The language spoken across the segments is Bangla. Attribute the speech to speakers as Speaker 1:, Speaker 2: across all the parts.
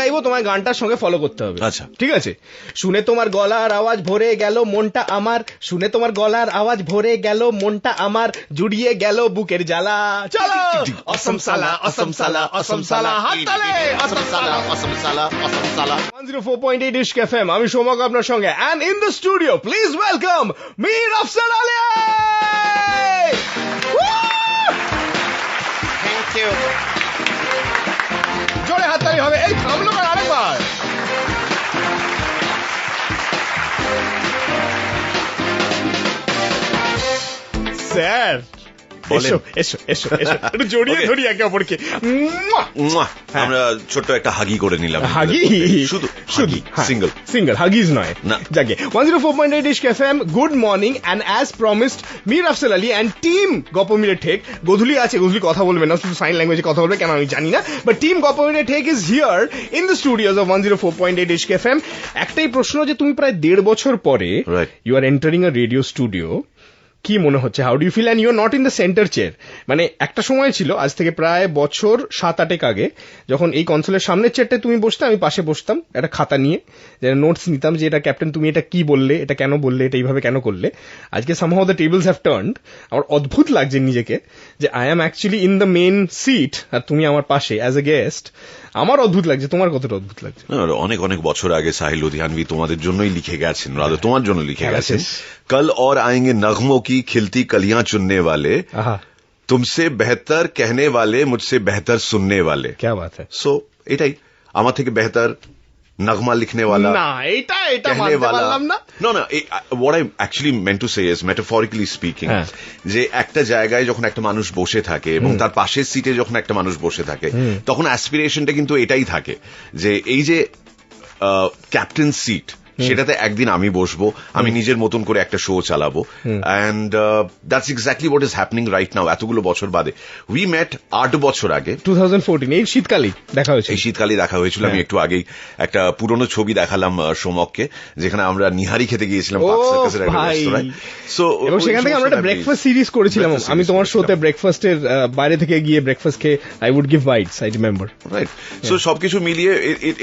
Speaker 1: গাইবো, তোমায় গানটার সঙ্গে ফলো করতে হবে।
Speaker 2: আচ্ছা
Speaker 1: ঠিক আছে? শুনে তোমার গলার আওয়াজ ভরে গেল মনটা আমার, শুনে তোমার গলার আওয়াজ ভরে গেল মনটা আমার, জুড়িয়ে গেল বুকের জ্বালা। চলো অসম সালা অসম সালা অসম সালা, হাত তালে অসম সালা অসম সালা অসম সালা। 104.8 ইশক এফএম, আমি সোমক আপনার সঙ্গে, and in the studio please welcome Mir Afzal Ali.
Speaker 3: Thank you.
Speaker 1: জোরে হাততালি হবে। এই থামলো না, আরেকবার। স্যার এসো এসো এসো এসো, একটু জড়িয়ে ধরি একে অপরকে।
Speaker 2: আমরা ছোট্ট একটা হাগি করে নিলাম।
Speaker 1: হাগি
Speaker 2: শুধু
Speaker 1: শুধু
Speaker 2: সিঙ্গেল
Speaker 1: সিঙ্গেল হাগিজ নয়
Speaker 2: না।
Speaker 1: যাকে 104.8 Ishq FM, good morning, and as promised Mir Afzal Ali and team গপমিরে ঠেক। গোধূলি আছে, গোধূলি কথা বলবে না, শুধু সাইন ল্যাঙ্গুয়েজে কথা বলবে, কেন আমি জানি না, বাট টিম গপমিরে ঠেক is here in the studios of 104.8 Ishq FM. একটাই প্রশ্ন, যে তুমি প্রায় 1.5 বছর পরে you are entering a radio studio, কি মনে হচ্ছে? How do you feel? And you are not in the centre chair. মানে একটা সময় ছিল, আজ থেকে প্রায় বছর 7-8 আগে, যখন এই কনসোলের সামনের চেয়ারটায় তুমি বসতে, আমি পাশে বসতাম একটা খাতা নিয়ে, নোটস নিতাম, যে এটা ক্যাপ্টেন তুমি এটা কি বললে, এটা কেন বললে, এটা এইভাবে কেন করলে। আজকে somehow the tables have turned. আমার অদ্ভুত লাগছে নিজেকে, যে I am actually in the main seat আর তুমি আমার পাশে অ্যাজ এ গেস্ট। আমার অদ্ভুত লাগছে, তোমার কতটা অদ্ভুত লাগছে?
Speaker 2: অনেক অনেক বছর আগে সাহিল লুধিয়ানভি তোমাদের জন্যই লিখে গেছেন, তোমার জন্য লিখে গেছেন, কল और आएंगे नगमों की खिलती कलियां चुनने वाले, तुमसे बेहतर कहने वाले, मुझसे बेहतर सुनने वाले।
Speaker 1: क्या बात है।
Speaker 2: सो এটাই আমার থেকে বেহতর নগমা লিখনে वाला
Speaker 1: না, এটা মানতে পারলাম না।
Speaker 2: No, what I actually meant to say is, metaphorically speaking, যে একটা জায়গায় যখন একটা মানুষ বসে থাকে এবং তার পাশের সিটে যখন একটা মানুষ বসে থাকে, তখন অ্যাসপিরেশনটা কিন্তু এটাই থাকে, যে এই যে ক্যাপ্টেন সিট, সেটাতে একদিন আমি বসবো, আমি নিজের মতন করে একটা শো চালাবো, and that's exactly what is happening right now. এতগুলো বছর বাদে, উই মেট 8 বছর আগে, 2014
Speaker 1: এই শীতকালেই দেখা হয়েছিল।
Speaker 2: এই শীতকালে দেখা হয়েছিল। আমি একটু আগেই একটা পুরনো ছবি দেখালাম সোমককে, যেখানে আমরা নিহারি খেতে গিয়েছিলাম পার্ক সার্কাসের একটা রেস্টুরেন্ট। সো এবং
Speaker 1: সেখান থেকে আমরা একটা ব্রেকফাস্ট সিরিজ করেছিলাম। আমি তোমার শোতে ব্রেকফাস্টের বাইরে থেকে গিয়ে ব্রেকফাস্ট খেয়ে I would give bites, I remember.
Speaker 2: Right. So সবকিছু মিলিয়ে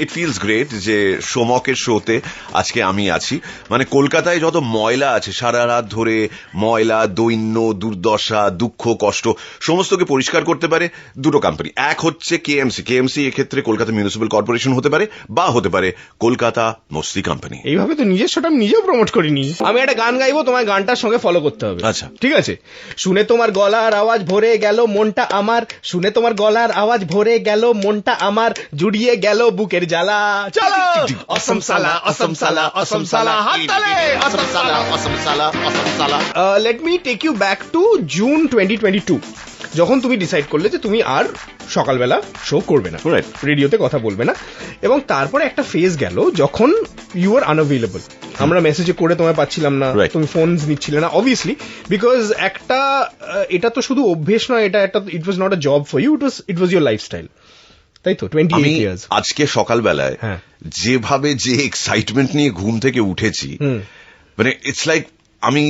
Speaker 2: ইট ফিলস গ্রেট যে সোমকের শোতে আজকে আমি আছি। মানে কলকাতায় যত ময়লা আছে, সারা রাত ধরে ময়লা, দৈন্য, দুর্দশা, দুঃখ, কষ্ট সমস্তকে পরিষ্কার করতে পারে দুটো কোম্পানি। এক হচ্ছে কেএমসি, এক্ষেত্রে কলকাতা মিউনিসিপ্যাল কর্পোরেশন হতে পারে, বা হতে পারে কলকাতা মস্তি কোম্পানি।
Speaker 1: এইভাবে তো নিজস্বটা আমি নিজেও প্রমোট করিনি। আমি একটা গান গাইবো, তোমায় গানটার সঙ্গে ফলো করতে হবে।
Speaker 2: আচ্ছা
Speaker 1: ঠিক আছে? শুনে তোমার গলার আওয়াজ ভরে গেল মনটা আমার, শুনে তোমার গলার আওয়াজ ভরে গেল মনটা আমার, জুড়িয়ে গেল বুকের জ্বালা। চলো অসম সালা অসম সালা অসম সালা, হাত তালে অসম সালা অসম সালা অসম সালা। Let me take you back to June 2022, যখন তুমি ডিসাইড করলে যে তুমি আর সকালবেলা শো করবে না, রেডিওতে কথা বলবে না, এবং তারপরে একটা ফেজ গেল যখন ইউ আর আনঅ্যাভেলেবল। আমরা মেসেজে করে তোমায় পাচ্ছিলাম না, তুমি ফোন নিচ্ছিলে না, অবভিয়াসলি, বিকজ একটা এটা তো শুধু অভ্যেস নয়, এটা একটা, it was not a job for you, it was your lifestyle, তাই তো? 28 ইয়ার্স।
Speaker 2: আজকে সকালবেলায় যেভাবে যে এক্সাইটমেন্ট নিয়ে ঘুম থেকে উঠেছি, মানে ইটস লাইক আমি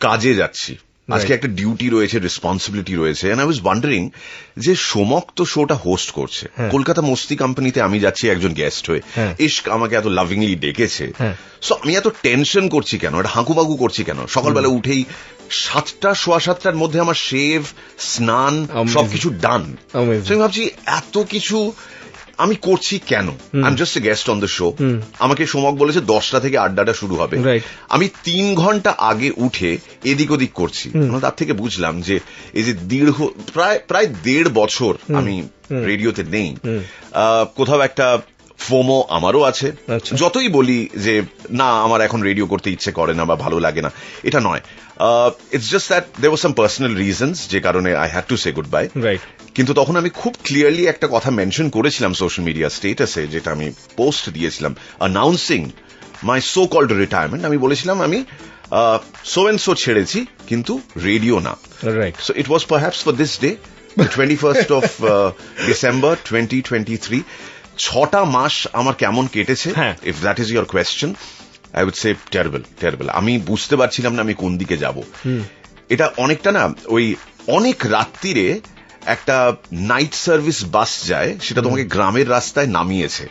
Speaker 2: কাজে যাচ্ছি, আজকে একটা ডিউটি রয়েছে, রেসপন্সিবিলিটি রয়েছে। এন্ড আই ওয়াজ ওয়ান্ডারিং যে সোমক তো শোটা হোস্ট করছে, কলকাতা মস্তি কোম্পানিতে আমি যাচ্ছি একজন গেস্ট হয়ে, ইশক আমাকে এত লাভিংলি ডেকেছে, সো আমি এত টেনশন করছি কেন, এটা হাঁকুবাকু করছি কেন? সকালবেলা উঠেই 7টা, সোয়া 7টার মধ্যে আমার শেভ, স্নান, সবকিছু ডান। আমি ভাবছি এত কিছু আমি করছি কেন? I am just a guest on the show. আমাকে সোমক বলেছে 10টা থেকে আড্ডাটা শুরু হবে, আমি 3 ঘন্টা আগে উঠে এদিক ওদিক করছি। তার থেকে বুঝলাম যে এই যে প্রায় 1.5 বছর আমি রেডিওতে নেই, কোথাও একটা ফোমো আমারও আছে। যতই বলি যে না আমার এখন রেডিও করতে ইচ্ছে করে না বা ভালো লাগে না, এটা নয়, it's just that there was some personal reasons যে কারণে I had to say goodbye. কিন্তু তখন আমি খুব ক্লিয়ারলি একটা কথা মেনশন করেছিলাম সোশ্যাল মিডিয়া স্টেটাসে, যেটা আমি পোস্ট দিয়েছিলাম অ্যানাউন্সিং মাই সো কল্ড রিটায়ারমেন্ট। আমি বলেছিলাম আমি সো এন্ড সো ছেড়েছি, কিন্তু রেডিও না। So it was perhaps for this day, 21st of December 2023. 6টা মাস আমার কেমন কেটেছে, if that is your question, I would say terrible. আমি বুঝতে পারছিলাম না আমি কোন দিকে যাব। এটা অনেকটা না ওই অনেক রাত্রিরে একটা নাইট সার্ভিস বাস যায়, সেটা তোমাকে গ্রামের রাস্তায় নামিয়েছে,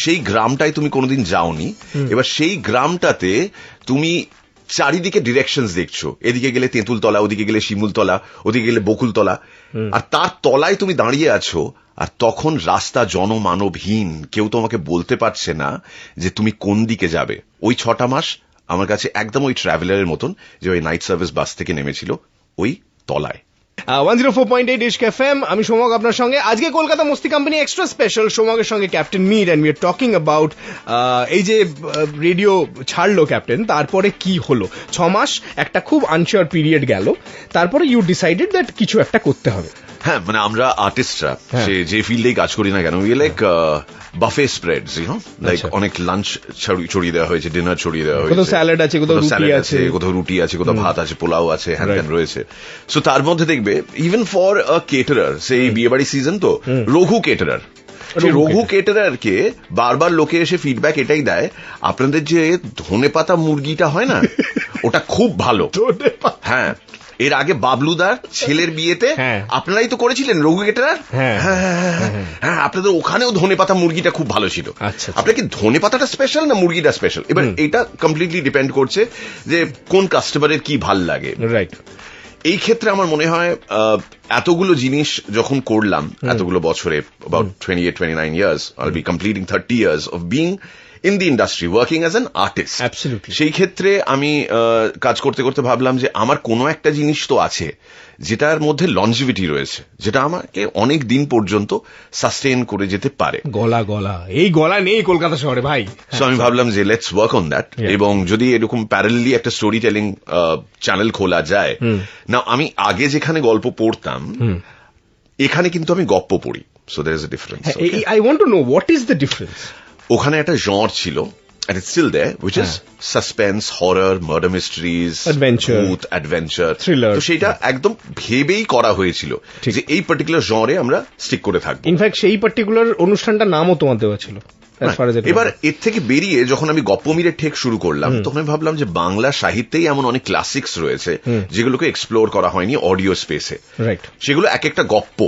Speaker 2: সেই গ্রামটায় তুমি কোনোদিন যাওনি, এবার সেই গ্রামটাতে তুমি চারিদিকে ডিরেকশনস দেখছো, এদিকে গেলে তেঁতুলতলা, ওদিকে গেলে শিমুলতলা, ওদিকে গেলে বকুলতলা, আর তার তলায় তুমি দাঁড়িয়ে আছো, আর তখন রাস্তা জনমানবহীন, কেউ তোমাকে বলতে পারছে না যে তুমি কোন দিকে যাবে। ওই 6টা মাস আমার কাছে একদম ওই ট্রাভেলারের মতন, যে ওই নাইট সার্ভিস বাস থেকে নেমেছিল ওই তলায়।
Speaker 1: 104.8 ইশক এফএম, আমি সোমক আপনার সঙ্গে। আজকে কলকাতা মস্তি কোম্পানি এক্সট্রা স্পেশাল, সোমকের সঙ্গে captain Mir, and we are talking about এই যে রেডিও ছাড়লো ক্যাপ্টেন, তারপরে কি হলো। 6 মাস একটা খুব আনশিওর পিরিয়ড গেল, তারপরে ইউ ডিসাইডেড দ্যাট কিছু একটা করতে হবে।
Speaker 2: হ্যাঁ, মানে আমরা আর্টিস্টরা সে যে ফিল্ডেই কাজ করি না কেন, we like buffet spreads, you know, like অনেক লাঞ্চ ছড়িয়ে দেওয়া হয়েছে, ডিনার ছড়িয়ে দেওয়া হয়েছে,
Speaker 1: কোথাও স্যালাড আছে, কোথাও রুটি আছে,
Speaker 2: কোথাও রুটি আছে, কোথাও ভাত আছে, পোলাও আছে, হ্যান ত্যান রয়েছে। সো তার মধ্যে দেখবে ইভেন ফর আ কেটারার, সেই বিয়েবাড়ি সিজন তো, রঘু কেটারার, রঘু কেটারারকে বারবার লোকে এসে ফিডব্যাক এটাই দেয়, আপনাদের যে ধনেপাতা মুরগিটা হয় না, ওটা খুব ভালো। হ্যাঁ, এর আগে বাবলুদার ছেলের বিয়েতে আপনারাই তো করেছিলেন রঘু কেটারার, হ্যাঁ, আপনাদের ওখানেও ধনেপাতা মুরগিটা খুব ভালো ছিল। আপনার কি ধনেপাতাটা স্পেশাল না মুরগিটা স্পেশাল? এবার এটা কমপ্লিটলি ডিপেন্ড করছে যে কোন কাস্টমারের কি ভাল লাগে। রাইট। এই ক্ষেত্রে আমার মনে হয় এতগুলো জিনিস যখন করলাম এতগুলো বছরে, about 28-29 years, I'll be completing 30 years of being in the industry, working as an artist.
Speaker 1: Absolutely.
Speaker 2: সেই ক্ষেত্রে আমি কাজ করতে করতে ভাবলাম যে আমার কোনো একটা জিনিস তো আছে যেটার মধ্যে লঞ্জিভিটি রয়েছে, যেটা আমাকে অনেক দিন পর্যন্ত সাস্টেইন করে যেতে পারে।
Speaker 1: এই গলা নেই কলকাতা শহরে ভাই।
Speaker 2: সো আমি ভাবলাম যে লেটস ওয়ার্ক অন দ্যাট, এবং যদি এরকম প্যারালালি একটা স্টোরি টেলিং চ্যানেল খোলা যায় না। আমি আগে যেখানে গল্প পড়তাম, এখানে কিন্তু আমি গপ্প পড়ি, so there is a difference.
Speaker 1: I want to know what is the difference.
Speaker 2: ওখানে একটা জনর ছিল, and it's still there, which is suspense, horror, murder mysteries,
Speaker 1: adventure,
Speaker 2: ভূত, adventure,
Speaker 1: thriller.
Speaker 2: তো সেটা একদম ভেবেই করা হয়েছিল যে এই পার্টিকুলার জনরে আমরা স্টিক করে থাকবো।
Speaker 1: ইনফ্যাক্ট সেই পার্টিকুলার অনুষ্ঠানটার নামও তোমার দেওয়া ছিল।
Speaker 2: এবার এর থেকে বেরিয়ে যখন আমি গপ্প মিরে ঠেক শুরু করলাম, তখন আমি ভাবলাম যে বাংলা সাহিত্যেই এমন অনেক ক্লাসিক্স রয়েছে যেগুলোকে এক্সপ্লোর করা হয়নি অডিও স্পেসে। রাইট। সেগুলো এক একটা গপ্প,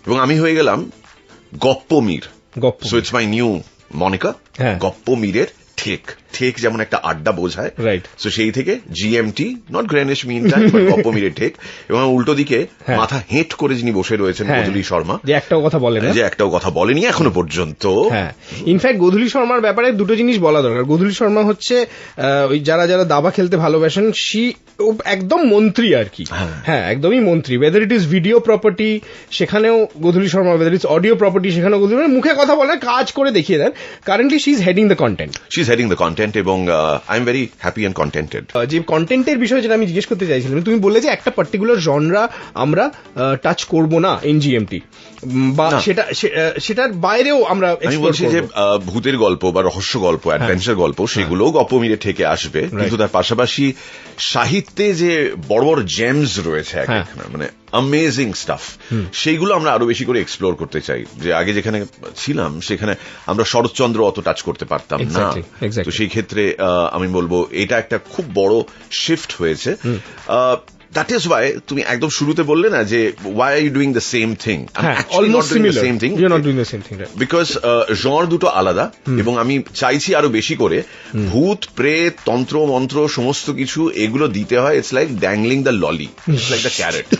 Speaker 2: এবং আমি হয়ে গেলাম Goppo Mir. So it's my new moniker, গপ্প মিরের ঠেক। ঠেক যেমন একটা আড্ডা বোঝায়, রাইট। সো সেই থেকে GMT, not Greenwich Mean Time, but গপ্প মিরের ঠেক। এবং উল্টো দিকে মাথা হেঁট করে যিনি বসে রয়েছেন, গোধূলি শর্মা,
Speaker 1: যে একটাও কথা বলেনি এখনো পর্যন্ত। ইনফ্যাক্ট গোধূলি শর্মার ব্যাপারে দুটো জিনিস বলা দরকার। গোধূলি শর্মা হচ্ছে ওই যারা দাবা খেলতে ভালোবাসেন, একদম মন্ত্রী আর কি। হ্যাঁ, একদমই মন্ত্রী। Whether it is video property, সেখানেও Godhuli Sharma, whether it's audio property, সেখানেও গোধূলি শর্মা মুখে কথা বলে, কাজ করে দেখিয়ে দেন। Currently she is heading the content.
Speaker 2: এবং I am very happy and contented.
Speaker 1: যে কন্টেন্টের বিষয়ে যেটা আমি জিজ্ঞেস করতে চাইছিলাম, তুমি বললে যে একটা পার্টিকুলার জনরা আমরা টাচ করব না এনজিএমটি, বা সেটার বাইরেও আমরা।
Speaker 2: আমি বলছি যে ভূতের গল্প বা রহস্য গল্প, অ্যাডভেঞ্চার গল্প, সেগুলোও গপ্প মিরে ঠেকে আসবে, কিন্তু তার পাশাপাশি সাহিত্যে যে বড় বড় জেমস রয়েছে, মানে অ্যামেজিং স্টাফ, সেইগুলো আমরা আরো বেশি করে এক্সপ্লোর করতে চাই। যে আগে যেখানে ছিলাম সেখানে আমরা শরৎচন্দ্র অত টাচ করতে পারতাম না, তো সেই ক্ষেত্রে আমি বলবো এটা একটা খুব বড় শিফট হয়েছে। That is why তুমি একদম শুরুতে বললে না যে why are you doing the same thing? I'm actually not doing the same thing.
Speaker 1: You're not doing the same thing, right?
Speaker 2: Because genre দুটো আলাদা, এবং আমি চাইছি আরো বেশি করে ভূত, প্রেত, তন্ত্র মন্ত্র সমস্ত কিছু এগুলো দিতে হয়। It's like dangling the lolly. It's like the carrot.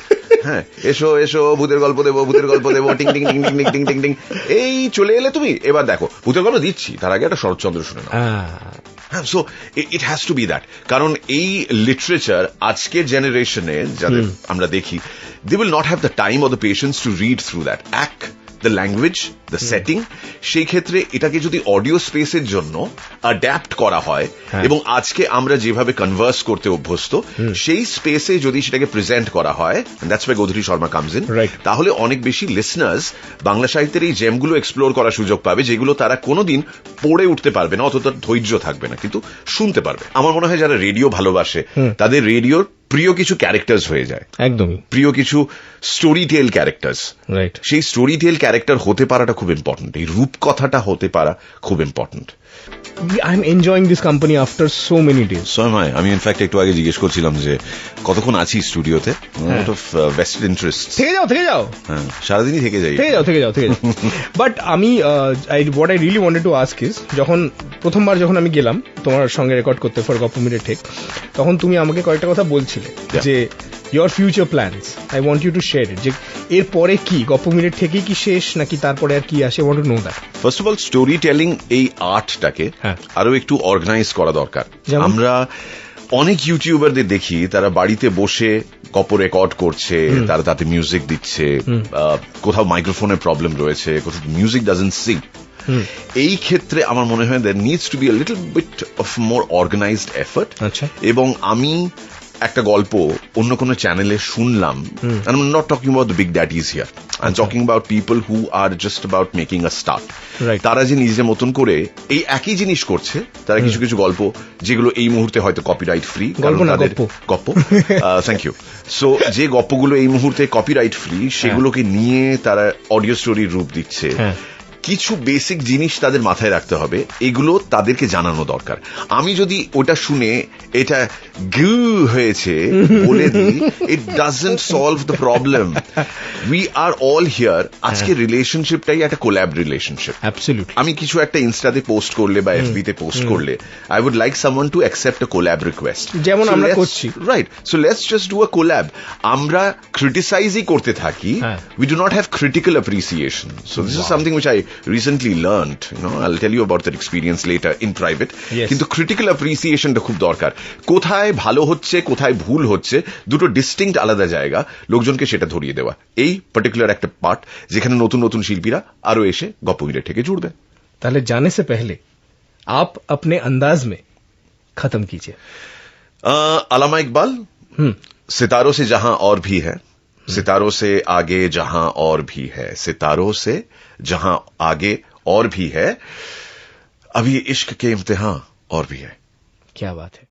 Speaker 2: হ্যাঁ, এসো এসো, ভূতের গল্প দেবো, টিং টিং টিং টিং টিং টিং টিং, এই চলে এলে তুমি, এবার দেখো ভূতের গল্প দিচ্ছি, তার আগে একটা শরৎচন্দ্র শুনে নাও। So it has to be that, কারণ এই লিটারেচার আজকের জেনারেশনে যাদের আমরা দেখি, they will not have the time or the patience to read through that the language, the setting. সেই ক্ষেত্রে এটাকে যদি অডিও স্পেসের জন্য অ্যাডাপ্ট করা হয়, এবং আজকে আমরা যেভাবে কনভার্স করতে অভ্যস্ত, সেই স্পেসে যদি সেটাকে প্রেজেন্ট করা হয়, that's why Godhuli Sharma comes in, তাহলে অনেক বেশি লিসনার্স বাংলা সাহিত্যের এই জেমগুলো এক্সপ্লোর করার সুযোগ পাবে, যেগুলো তারা কোনোদিন পড়ে উঠতে পারবে না, অতটা ধৈর্য থাকবে না, কিন্তু শুনতে পারবে। আমার মনে হয় যারা রেডিও ভালোবাসে, তাদের রেডিওর প্রিয় কিছু ক্যারেক্টার্স হয়ে যায়, একদমই প্রিয় কিছু স্টোরি টেল ক্যারেক্টার্স। রাইট। সেই স্টোরি টেল ক্যারেক্টার হতে পারাটা খুব ইম্পর্টেন্ট, এই রূপকথাটা হতে পারা খুব important.
Speaker 1: I am enjoying this company after so many days.
Speaker 2: So am I. আমি ইনফ্যাক্ট একটু আগে জিজ্ঞেস করছিলাম যে কতক্ষণ আছি স্টুডিওতে, লট অফ ভেস্টেড ইন্টারেস্ট।
Speaker 1: থেকে যাও
Speaker 2: হ্যাঁ, সারাদিনই থেকে যাই।
Speaker 1: থেকে যাও বাট আমি what I really wanted to ask is, প্রথমবার যখন আমি গেলাম তোমার সঙ্গে রেকর্ড করতে ফর গপ্প মিলে ঠেক, তখন তুমি আমাকে কয়েকটা কথা বলছিলে যে your future plans, I want you to share it, যে এর পরে কি গপ্প মিলে ঠেকেই কি শেষ নাকি তারপরে আর কি আসে? I want to know that.
Speaker 2: First of all story telling এই আর্টটাকে আরো একটু অর্গানাইজ করা দরকার। আমরা অনেক ইউটিউবারদের দেখি তারা বাড়িতে বসে গপ্প রেকর্ড করছে, তারা তাতে মিউজিক দিচ্ছে, কোথাও মাইক্রোফোনের প্রবলেম রয়েছে, কোথাও মিউজিক ডাজন্ট সিং। এই ক্ষেত্রে আমার মনে হয় there needs to be a little bit of more organized effort। এবং আমি একটা গল্প অন্য কোনো চ্যানেলে শুনলাম, and I'm not talking about the big daddies here, I'm talking about people who are just about making a start. তারা যে নিজের মতন করে এই একই জিনিস করছে, তারা কিছু কিছু গল্প যেগুলো এই মুহূর্তে হয়তো কপিরাইট ফ্রি, গপ্প থ্যাংক ইউ। সো যে গপ্পগুলো এই মুহূর্তে কপিরাইট ফ্রি, সেগুলোকে নিয়ে তারা অডিও স্টোরির রূপ দিচ্ছে। কিছু বেসিক জিনিস তাদের মাথায় রাখতে হবে, এগুলো তাদেরকে জানানো দরকার। আমি যদি ওটা শুনে এটা গু হয়েছে বলে দিই, it doesn't solve the problem. We are all here. আজকে রিলেশনশিপটাই একটা কোল্যাব রিলেশনশিপ। অ্যাবসলিউটলি। আমি কিছু একটা ইনস্টাতে পোস্ট করলে বা এফবি তে পোস্ট করলে, I would like someone to accept a collab request, যেমন আমরা করছি। Right. So let's just do a collab. আমরা ক্রিটিসাইজই করতে থাকি, we do not have critical appreciation. So this is something which I recently learned, I'll tell you about that experience later in private. কিন্তু ক্রিটিক্যাল অ্যাপ্রিসিয়েশনটা খুব দরকার। কোথায় ভালো হচ্ছে, কোথায় ভুল হচ্ছে, দুটো ডিস্টিংক্ট আলাদা জায়গা, লোকজনকে সেটা ধরিয়ে দেওয়া, এই পার্টিকুলার একটা পার্ট যেখানে নতুন নতুন শিল্পীরা আরো এসে গপ্প মিলে ঠেকে জুড়বে।
Speaker 1: তাহলে জানে সে পহলে আপ अपने अंदाज में खत्म कीजिए।
Speaker 2: अल्लामा इकबाल, सितारों से जहां और भी है, सितारों से आगे जहां और भी है, सितारों से जहां आगे और भी है, अब ये इश्क के इम्तिहान और भी है।
Speaker 1: क्या बात है।